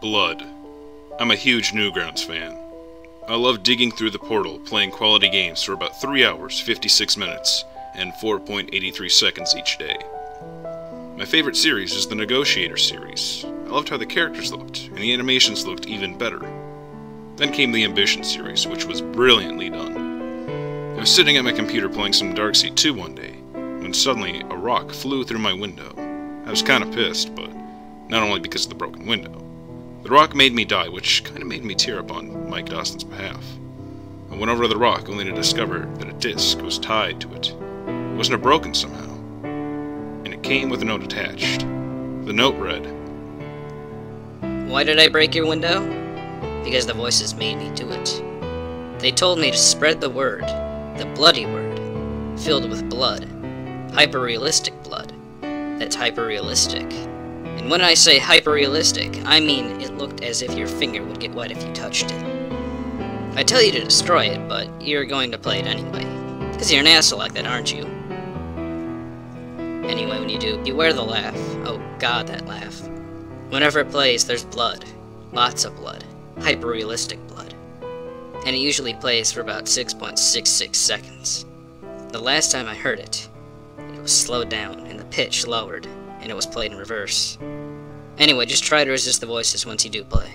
Blood. I'm a huge Newgrounds fan. I love digging through the portal, playing quality games for about 3 hours, 56 minutes, and 4.83 seconds each day. My favorite series is the Negotiator series. I loved how the characters looked, and the animations looked even better. Then came the Ambition series, which was brilliantly done. I was sitting at my computer playing some Darkseid 2 one day, when suddenly a rock flew through my window. I was kinda pissed, but not only because of the broken window. The rock made me die, which kinda made me tear up on Mike Dawson's behalf. I went over to the rock only to discover that a disc was tied to it. It wasn't broken somehow, and it came with a note attached. The note read, "Why did I break your window? Because the voices made me do it. They told me to spread the word, the bloody word, filled with blood, hyper-realistic blood, that's hyper-realistic. And when I say hyper-realistic, I mean it looked as if your finger would get wet if you touched it. I tell you to destroy it, but you're going to play it anyway, because you're an asshole like that, aren't you? Anyway, when you do, beware the laugh. Oh god, that laugh. Whenever it plays, there's blood. Lots of blood. Hyper-realistic blood. And it usually plays for about 6.66 seconds. The last time I heard it, it was slowed down and the pitch lowered, and it was played in reverse. Anyway, just try to resist the voices once you do play.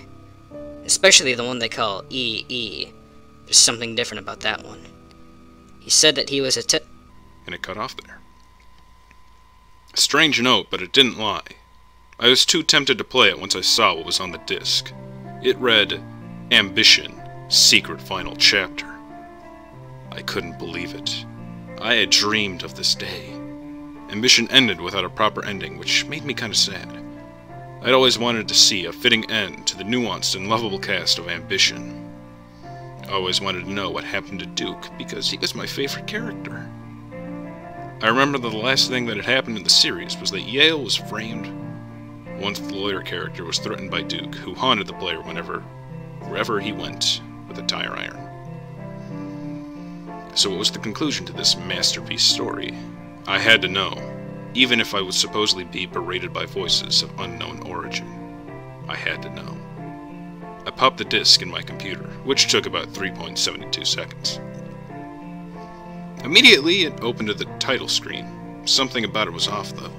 Especially the one they call EE. There's something different about that one. He said that he was and it cut off there. A strange note, but it didn't lie. I was too tempted to play it once I saw what was on the disc. It read, Ambition, Secret Final Chapter. I couldn't believe it. I had dreamed of this day. Ambition ended without a proper ending, which made me kinda sad. I'd always wanted to see a fitting end to the nuanced and lovable cast of Ambition. I always wanted to know what happened to Duke, because he was my favorite character. I remember that the last thing that had happened in the series was that Yale was framed once the lawyer character was threatened by Duke, who haunted the player wherever he went with a tire iron. So what was the conclusion to this masterpiece story? I had to know, even if I would supposedly be berated by voices of unknown origin. I had to know. I popped the disc in my computer, which took about 3.72 seconds. Immediately, it opened to the title screen. Something about it was off, though.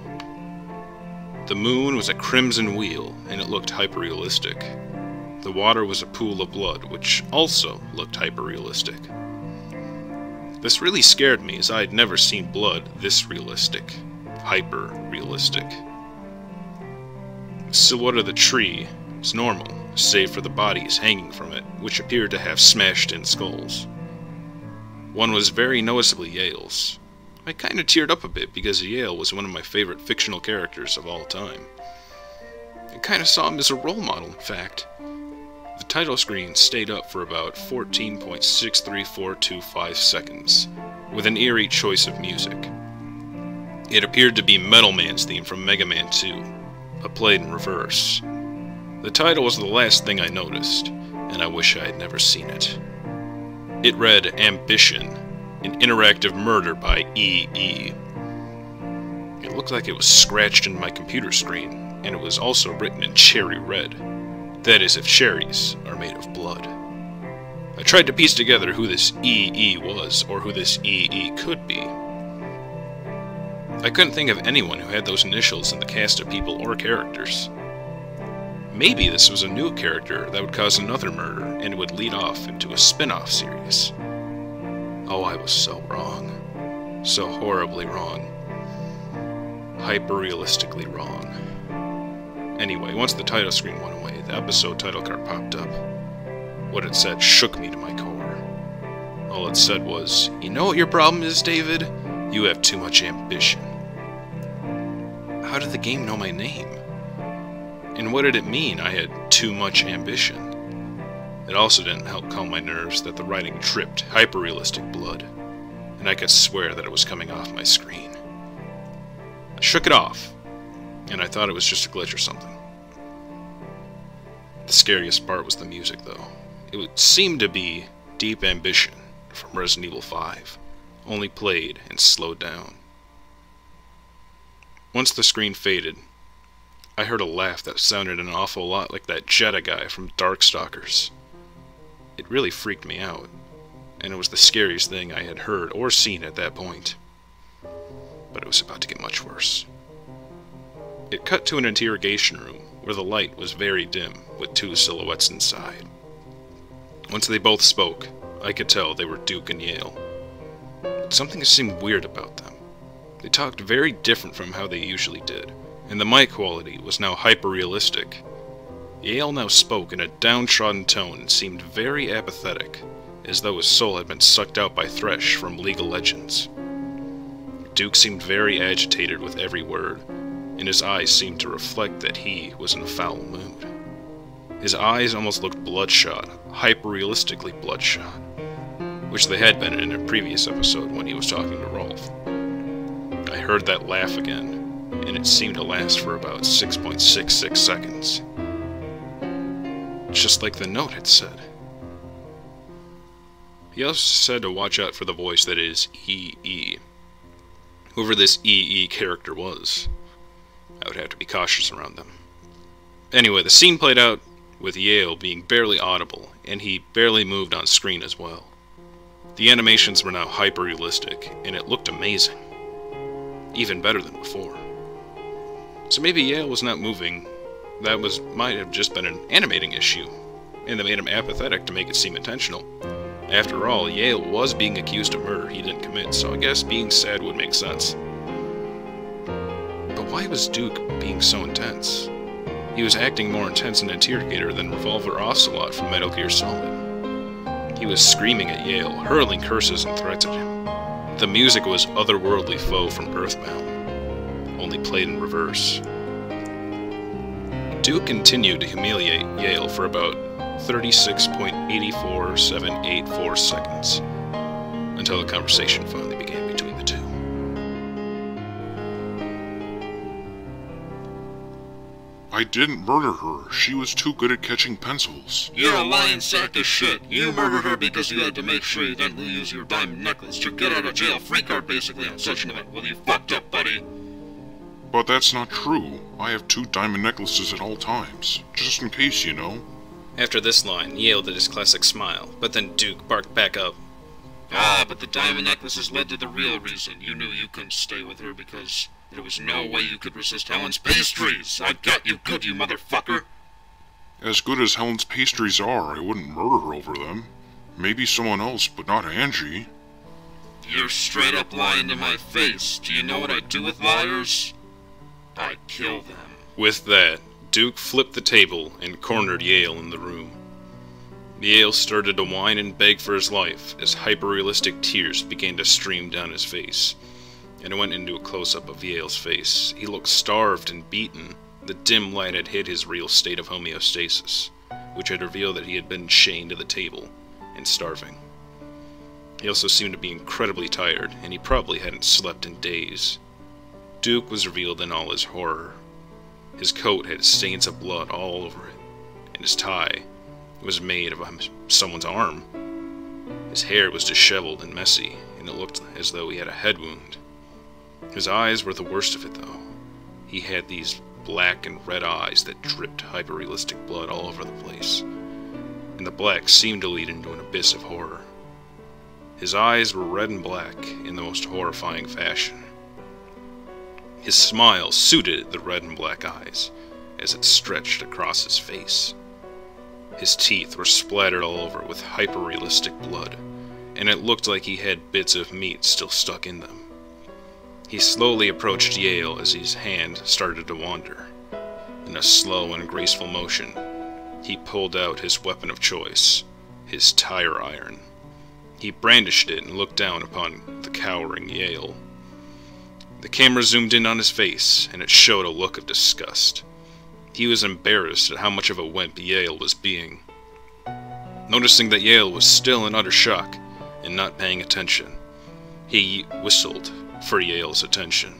The moon was a crimson wheel, and it looked hyper-realistic. The water was a pool of blood, which also looked hyper-realistic. This really scared me, as I had never seen blood this realistic. Hyper-realistic. The silhouette of the tree was normal, save for the bodies hanging from it, which appeared to have smashed-in skulls. One was very noticeably Yale's. I kinda teared up a bit because Yale was one of my favorite fictional characters of all time. I kinda saw him as a role model, in fact. The title screen stayed up for about 14.63425 seconds, with an eerie choice of music. It appeared to be Metal Man's theme from Mega Man 2, but played in reverse. The title was the last thing I noticed, and I wish I had never seen it. It read, Ambition, an interactive murder by EE. It looked like it was scratched into my computer screen, and it was also written in cherry red. That is, if cherries are made of blood. I tried to piece together who this EE was, or who this EE could be. I couldn't think of anyone who had those initials in the cast of people or characters. Maybe this was a new character that would cause another murder, and it would lead off into a spin-off series. Oh, I was so wrong. So horribly wrong. Hyper-realistically wrong. Anyway, once the title screen went away, the episode title card popped up. What it said shook me to my core. All it said was, "You know what your problem is, David? You have too much ambition." How did the game know my name? And what did it mean I had too much ambition? It also didn't help calm my nerves that the writing dripped hyper-realistic blood, and I could swear that it was coming off my screen. I shook it off, and I thought it was just a glitch or something. The scariest part was the music, though. It seemed to be Deep Ambition from Resident Evil 5, only played and slowed down. Once the screen faded, I heard a laugh that sounded an awful lot like that Jetta guy from Darkstalkers. It really freaked me out, and it was the scariest thing I had heard or seen at that point. But it was about to get much worse. It cut to an interrogation room where the light was very dim, with two silhouettes inside. Once they both spoke, I could tell they were Duke and Yale. But something seemed weird about them. They talked very different from how they usually did, and the mic quality was now hyper-realistic. Yale now spoke in a downtrodden tone and seemed very apathetic, as though his soul had been sucked out by Thresh from League of Legends. Duke seemed very agitated with every word, and his eyes seemed to reflect that he was in a foul mood. His eyes almost looked bloodshot, hyper-realistically bloodshot, which they had been in a previous episode when he was talking to Rolf. I heard that laugh again, and it seemed to last for about 6.66 seconds. Just like the note had said. He also said to watch out for the voice that is EE. Whoever this EE character was, I would have to be cautious around them. Anyway, the scene played out with Yale being barely audible, and he barely moved on screen as well. The animations were now hyper-realistic, and it looked amazing. Even better than before. So maybe Yale was not moving. That might have just been an animating issue, and that made him apathetic to make it seem intentional. After all, Yale was being accused of murder he didn't commit, so I guess being sad would make sense. But why was Duke being so intense? He was acting more intense and interrogator than Revolver Ocelot from Metal Gear Solid. He was screaming at Yale, hurling curses and threats at him. The music was Otherworldly Foe from Earthbound, only played in reverse. Duke continued to humiliate Yale for about 36.84784 seconds, until the conversation finally began between the two. I didn't murder her. She was too good at catching pencils. You're a lying sack of shit. You murdered her because you had to make sure you didn't lose your diamond necklace. Your get out of jail free card basically on such an event. Well, you fucked up, buddy. But that's not true. I have 2 diamond necklaces at all times. Just in case, you know. After this line, Yale did his classic smile, but then Duke barked back up. Ah, but the diamond necklaces led to the real reason. You knew you couldn't stay with her because there was no way you could resist Helen's pastries. I got you good, you motherfucker. As good as Helen's pastries are, I wouldn't murder her over them. Maybe someone else, but not Angie. You're straight up lying to my face. Do you know what I do with liars? I kill them. With that, Duke flipped the table and cornered Yale in the room. Yale started to whine and beg for his life as hyper-realistic tears began to stream down his face, and it went into a close-up of Yale's face. He looked starved and beaten. The dim light had hid his real state of homeostasis, which had revealed that he had been chained to the table and starving. He also seemed to be incredibly tired, and he probably hadn't slept in days. Duke was revealed in all his horror. His coat had stains of blood all over it, and his tie was made of someone's arm. His hair was disheveled and messy, and it looked as though he had a head wound. His eyes were the worst of it, though. He had these black and red eyes that dripped hyper-realistic blood all over the place, and the black seemed to lead into an abyss of horror. His eyes were red and black in the most horrifying fashion. His smile suited the red and black eyes as it stretched across his face. His teeth were splattered all over with hyper-realistic blood, and it looked like he had bits of meat still stuck in them. He slowly approached Yale as his hand started to wander. In a slow and graceful motion, he pulled out his weapon of choice, his tire iron. He brandished it and looked down upon the cowering Yale. The camera zoomed in on his face, and it showed a look of disgust. He was embarrassed at how much of a wimp Yale was being. Noticing that Yale was still in utter shock and not paying attention, he whistled for Yale's attention.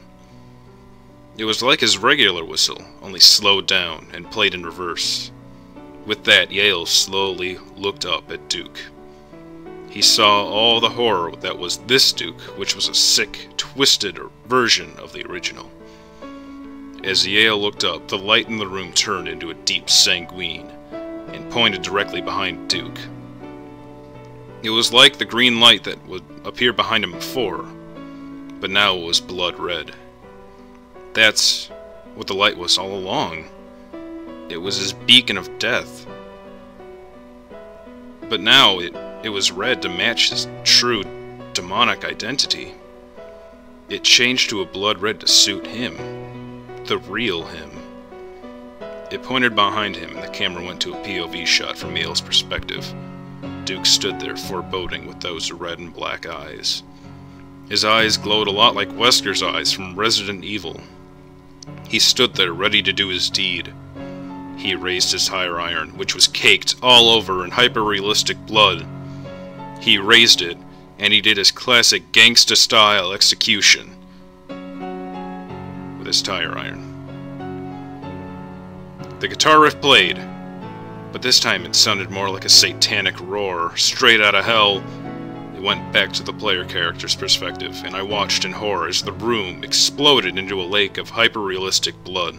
It was like his regular whistle, only slowed down and played in reverse. With that, Yale slowly looked up at Duke. He saw all the horror that was this Duke, which was a sick, twisted version of the original. As Yale looked up, the light in the room turned into a deep sanguine and pointed directly behind Duke. It was like the green light that would appear behind him before, but now it was blood red. That's what the light was all along. It was his beacon of death. But now it was red to match his true demonic identity. It changed to a blood red to suit him. The real him. It pointed behind him and the camera went to a POV shot from Yale's perspective. Duke stood there foreboding with those red and black eyes. His eyes glowed a lot like Wesker's eyes from Resident Evil. He stood there ready to do his deed. He raised his tire iron, which was caked all over in hyper-realistic blood. He raised it, and he did his classic gangsta-style execution with his tire iron. The guitar riff played, but this time it sounded more like a satanic roar, straight out of hell. It went back to the player character's perspective, and I watched in horror as the room exploded into a lake of hyper-realistic blood.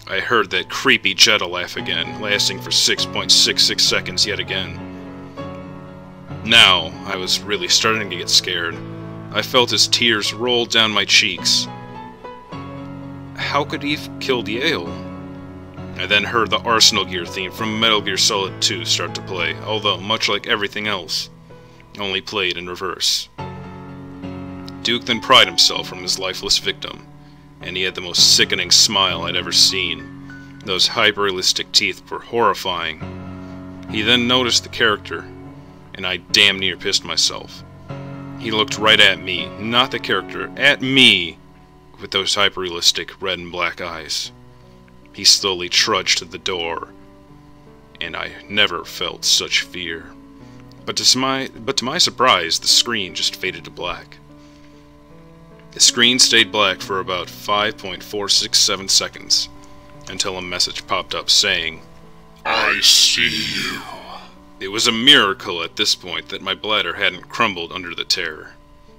I heard that creepy Jetta laugh again, lasting for 6.66 seconds yet again. Now, I was really starting to get scared. I felt his tears roll down my cheeks. How could he have killed Yale? I then heard the Arsenal Gear theme from Metal Gear Solid 2 start to play, although much like everything else, only played in reverse. Duke then pried himself from his lifeless victim, and he had the most sickening smile I'd ever seen. Those hyper-realistic teeth were horrifying. He then noticed the character, and I damn near pissed myself. He looked right at me, not the character, at me, with those hyper-realistic red and black eyes. He slowly trudged to the door, and I never felt such fear. But to my surprise, the screen just faded to black. The screen stayed black for about 5.467 seconds, until a message popped up saying, I see you. It was a miracle at this point that my bladder hadn't crumbled under the terror.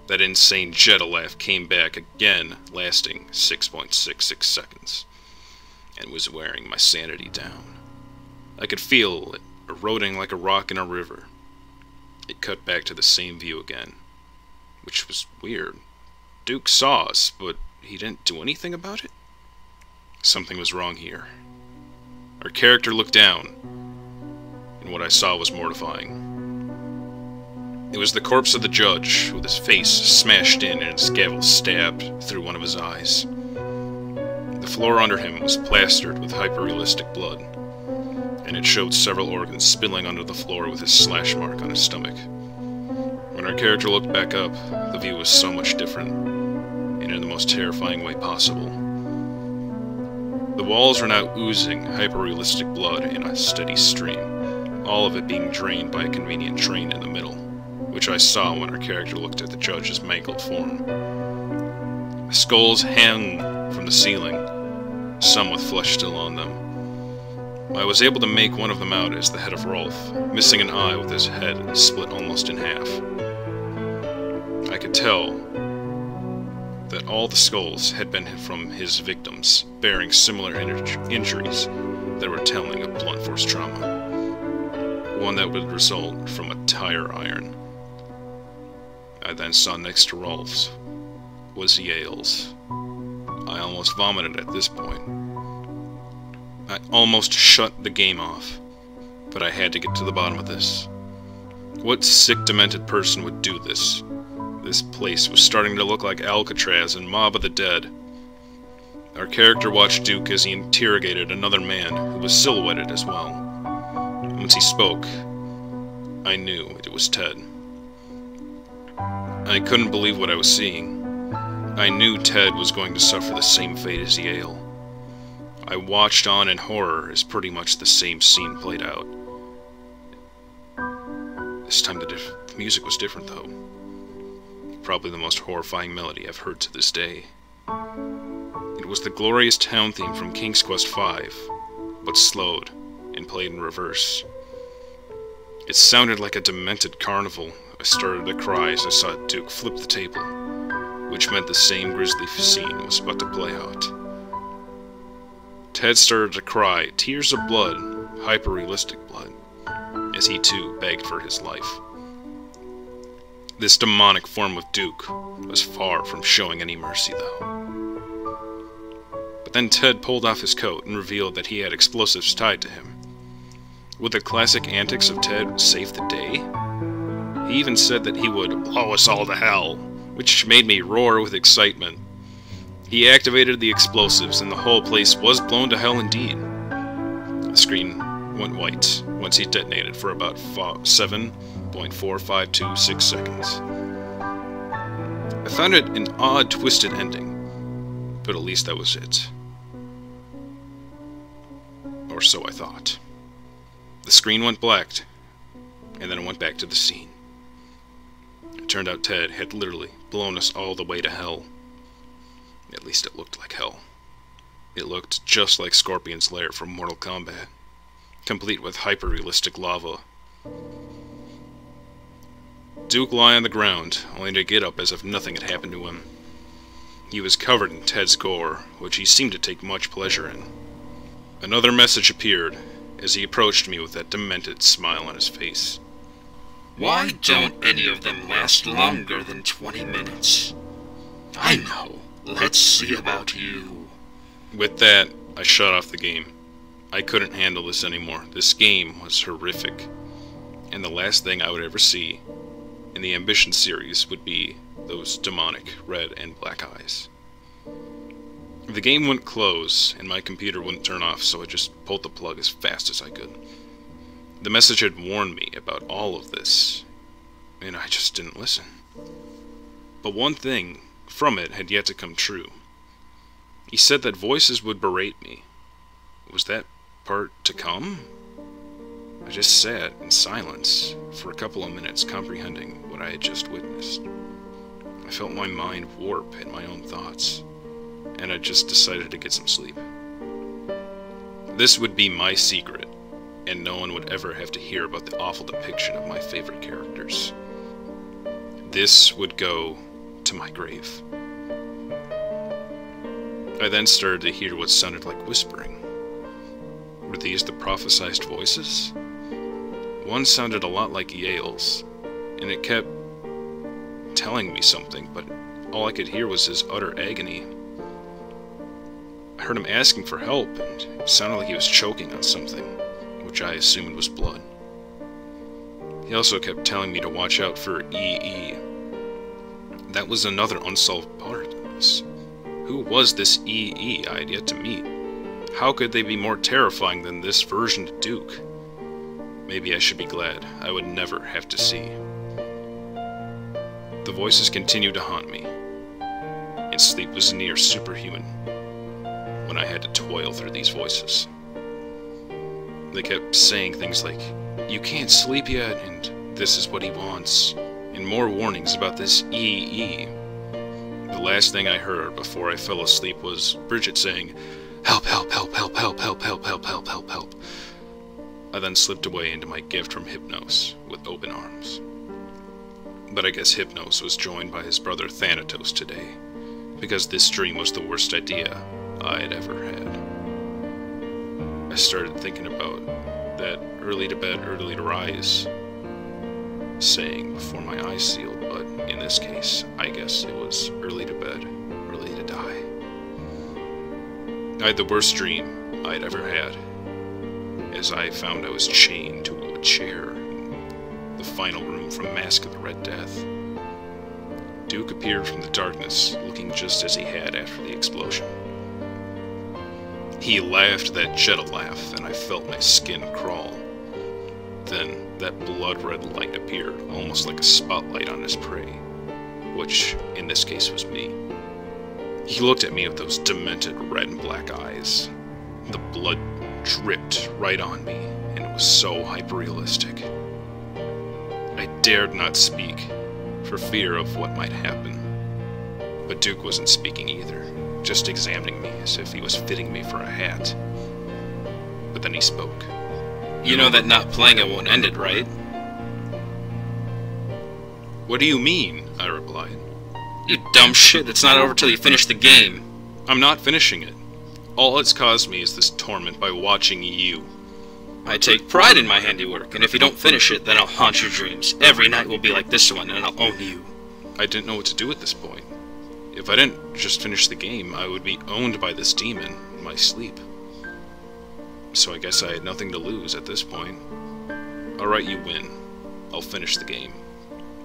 That insane Jetta laugh came back again, lasting 6.66 seconds, and was wearing my sanity down. I could feel it eroding like a rock in a river. It cut back to the same view again, which was weird. Duke saw us, but he didn't do anything about it? Something was wrong here. Our character looked down, and what I saw was mortifying. It was the corpse of the judge, with his face smashed in and his gavel stabbed through one of his eyes. The floor under him was plastered with hyper-realistic blood, and it showed several organs spilling onto the floor with his slash mark on his stomach. When our character looked back up, the view was so much different, and in the most terrifying way possible. The walls were now oozing hyper-realistic blood in a steady stream, all of it being drained by a convenient drain in the middle, which I saw when our character looked at the judge's mangled form. Skulls hung from the ceiling, some with flesh still on them. I was able to make one of them out as the head of Rolf, missing an eye with his head split almost in half. I could tell that all the skulls had been from his victims, bearing similar injuries that were telling of blunt force trauma. One that would result from a tire iron. I then saw next to Rolf's was Yale's. I almost vomited at this point. I almost shut the game off, but I had to get to the bottom of this. What sick, demented person would do this? This place was starting to look like Alcatraz and Mob of the Dead. Our character watched Duke as he interrogated another man who was silhouetted as well. Once he spoke, I knew it was Ted. I couldn't believe what I was seeing. I knew Ted was going to suffer the same fate as Yale. I watched on in horror as pretty much the same scene played out. This time the music was different, though. Probably the most horrifying melody I've heard to this day. It was the glorious town theme from King's Quest V, but slowed and played in reverse. It sounded like a demented carnival. I started to cry as I saw Duke flip the table, which meant the same grisly scene was about to play out. Ted started to cry, tears of blood, hyper-realistic blood, as he too begged for his life. This demonic form of Duke was far from showing any mercy, though. But then Ted pulled off his coat and revealed that he had explosives tied to him. Would the classic antics of Ted save the day? He even said that he would blow us all to hell, which made me roar with excitement. He activated the explosives and the whole place was blown to hell indeed. The screen went white once he detonated for about 7.4526 seconds. I found it an odd, twisted ending, but at least that was it. Or so I thought. The screen went black, and then it went back to the scene. It turned out Ted had literally blown us all the way to hell. At least it looked like hell. It looked just like Scorpion's lair from Mortal Kombat, complete with hyper-realistic lava. Duke lay on the ground, only to get up as if nothing had happened to him. He was covered in Ted's gore, which he seemed to take much pleasure in. Another message appeared as he approached me with that demented smile on his face. Why don't any of them last longer than 20 minutes? I know. Let's see about you. With that, I shut off the game. I couldn't handle this anymore. This game was horrific. And the last thing I would ever see in the Ambition series would be those demonic red and black eyes. The game wouldn't close, and my computer wouldn't turn off, so I just pulled the plug as fast as I could. The message had warned me about all of this, and I just didn't listen. But one thing from it had yet to come true. He said that voices would berate me. Was that part to come? I just sat in silence for a couple of minutes, comprehending what I had just witnessed. I felt my mind warp at my own thoughts, and I just decided to get some sleep. This would be my secret, and no one would ever have to hear about the awful depiction of my favorite characters. This would go to my grave. I then started to hear what sounded like whispering. Were these the prophesized voices? One sounded a lot like Yale's, and it kept telling me something, but all I could hear was his utter agony. I heard him asking for help, and it sounded like he was choking on something, which I assumed was blood. He also kept telling me to watch out for EE. That was another unsolved part of this. Who was this EE I had yet to meet? How could they be more terrifying than this version of Duke? Maybe I should be glad I would never have to see. The voices continued to haunt me, and sleep was near superhuman when I had to toil through these voices. They kept saying things like, "You can't sleep yet," and "This is what he wants," and more warnings about this EE. The last thing I heard before I fell asleep was Bridget saying, "Help, help, help, help, help, help, help, help, help, help, help." I then slipped away into my gift from Hypnos with open arms. But I guess Hypnos was joined by his brother Thanatos today, because this dream was the worst idea I had ever had. I started thinking about that early to bed, early to rise saying before my eyes sealed, but in this case, I guess it was early to bed, early to die. I had the worst dream I'd ever had, as I found I was chained to a chair in the final room from Mask of the Red Death. Duke appeared from the darkness, looking just as he had after the explosion. He laughed that Jetta laugh, and I felt my skin crawl. Then that blood-red light appeared, almost like a spotlight on his prey, which, in this case, was me. He looked at me with those demented red and black eyes. The blood dripped right on me, and it was so hyper-realistic. I dared not speak, for fear of what might happen. But Duke wasn't speaking either, just examining me as if he was fitting me for a hat. But then he spoke. "You know that not playing it won't end it, right?" "What do you mean?" I replied. "You dumb shit, it's not over till you finish the game." "I'm not finishing it. All it's caused me is this torment by watching you. I take pride in my handiwork, and if you don't finish it, then I'll haunt your dreams. Every night will be like this one, and I'll own you. I didn't know what to do at this point. If I didn't just finish the game, I would be owned by this demon in my sleep. So I guess I had nothing to lose at this point. Alright, you win. I'll finish the game.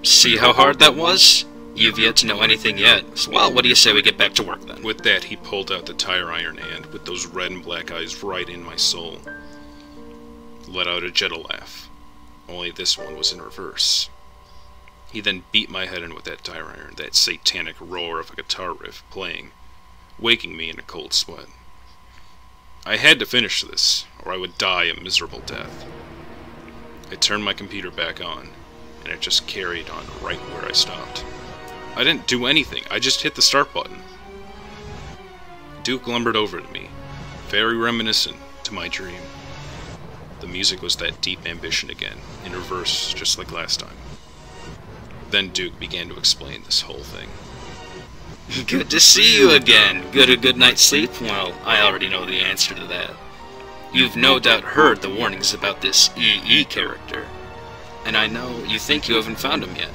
See how hard that was? You've yet to know anything yet. So, well, what do you say we get back to work then? With that, he pulled out the tire iron and, with those red and black eyes right in my soul, let out a gentle laugh. Only this one was in reverse. He then beat my head in with that tire iron, that satanic roar of a guitar riff playing, waking me in a cold sweat. I had to finish this, or I would die a miserable death. I turned my computer back on, and it just carried on right where I stopped. I didn't do anything, I just hit the start button. Duke lumbered over to me, very reminiscent to my dream. The music was that deep ambition again, in reverse, just like last time. Then Duke began to explain this whole thing. Good to see you again. A good night's sleep? Well, I already know the answer to that. You've no doubt heard the warnings about this EE character. And I know you think you haven't found him yet.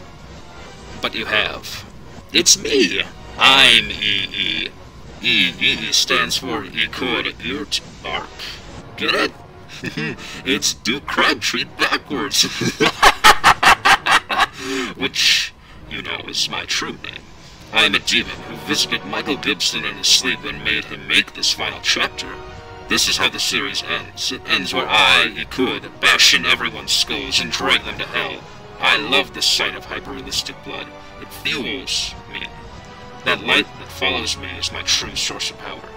But you have. It's me! I'm EE. EE stands for Ecord Urt Arc. Get it? It's Duke Crabtree backwards. Which, you know, is my true name. I'm a demon who visited Michael Gibson in his sleep and made him make this final chapter. This is how the series ends. It ends where I, Ekud, bash in everyone's skulls and drag them to hell. I love the sight of hyper-realistic blood. It fuels me. That light that follows me is my true source of power.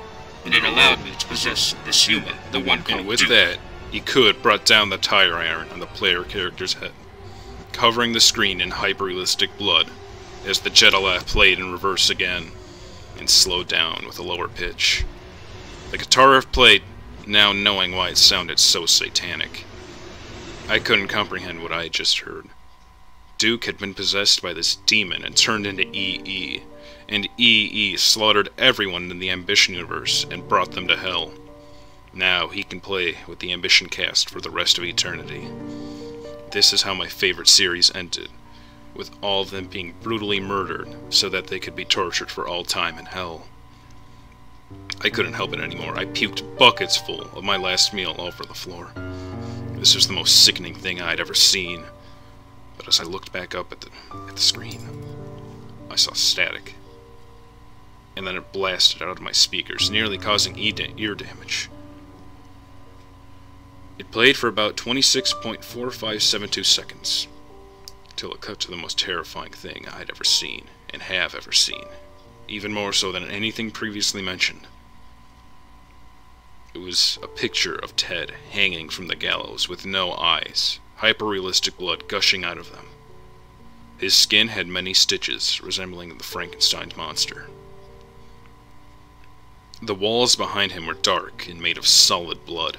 And it allowed me to possess this human, the one called And with Duke. that, Ekud brought down the tire iron on the player character's head, covering the screen in hyper-realistic blood, as the Jedalaf played in reverse again, and slowed down with a lower pitch. The guitar riff played, now knowing why it sounded so satanic. I couldn't comprehend what I had just heard. Duke had been possessed by this demon and turned into EE, and EE slaughtered everyone in the Ambition universe and brought them to hell. Now he can play with the Ambition cast for the rest of eternity. This is how my favorite series ended, with all of them being brutally murdered so that they could be tortured for all time in hell. I couldn't help it anymore. I puked buckets full of my last meal all over the floor. This was the most sickening thing I'd ever seen. But as I looked back up at the screen, I saw static. And then it blasted out of my speakers, nearly causing ear damage. It played for about 26.4572 seconds, till it cut to the most terrifying thing I'd ever seen, and have ever seen, even more so than anything previously mentioned. It was a picture of Ted hanging from the gallows with no eyes, hyper-realistic blood gushing out of them. His skin had many stitches, resembling the Frankenstein's monster. The walls behind him were dark and made of solid blood.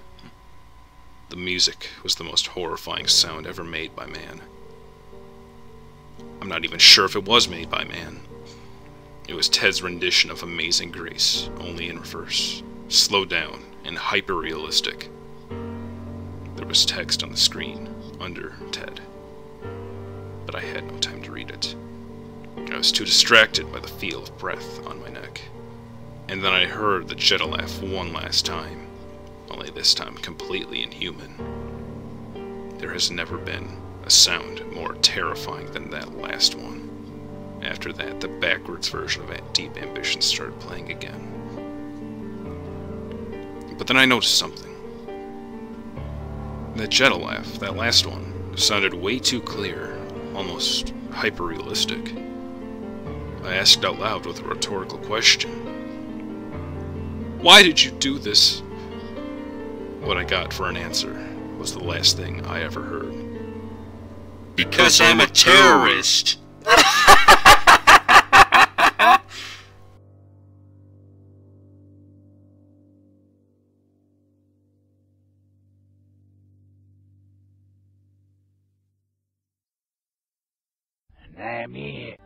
The music was the most horrifying sound ever made by man. I'm not even sure if it was made by man. It was Ted's rendition of Amazing Grace, only in reverse, slowed down, and hyper-realistic. There was text on the screen, under Ted, but I had no time to read it. I was too distracted by the feel of breath on my neck. And then I heard the Jedalaf one last time, only this time completely inhuman. There has never been a sound more terrifying than that last one. After that, the backwards version of Deep Ambition started playing again. But then I noticed something. That Jedalaf, that last one, sounded way too clear, almost hyper-realistic. I asked out loud with a rhetorical question. Why did you do this? What I got for an answer was the last thing I ever heard. Because I'm a terrorist! I'm it.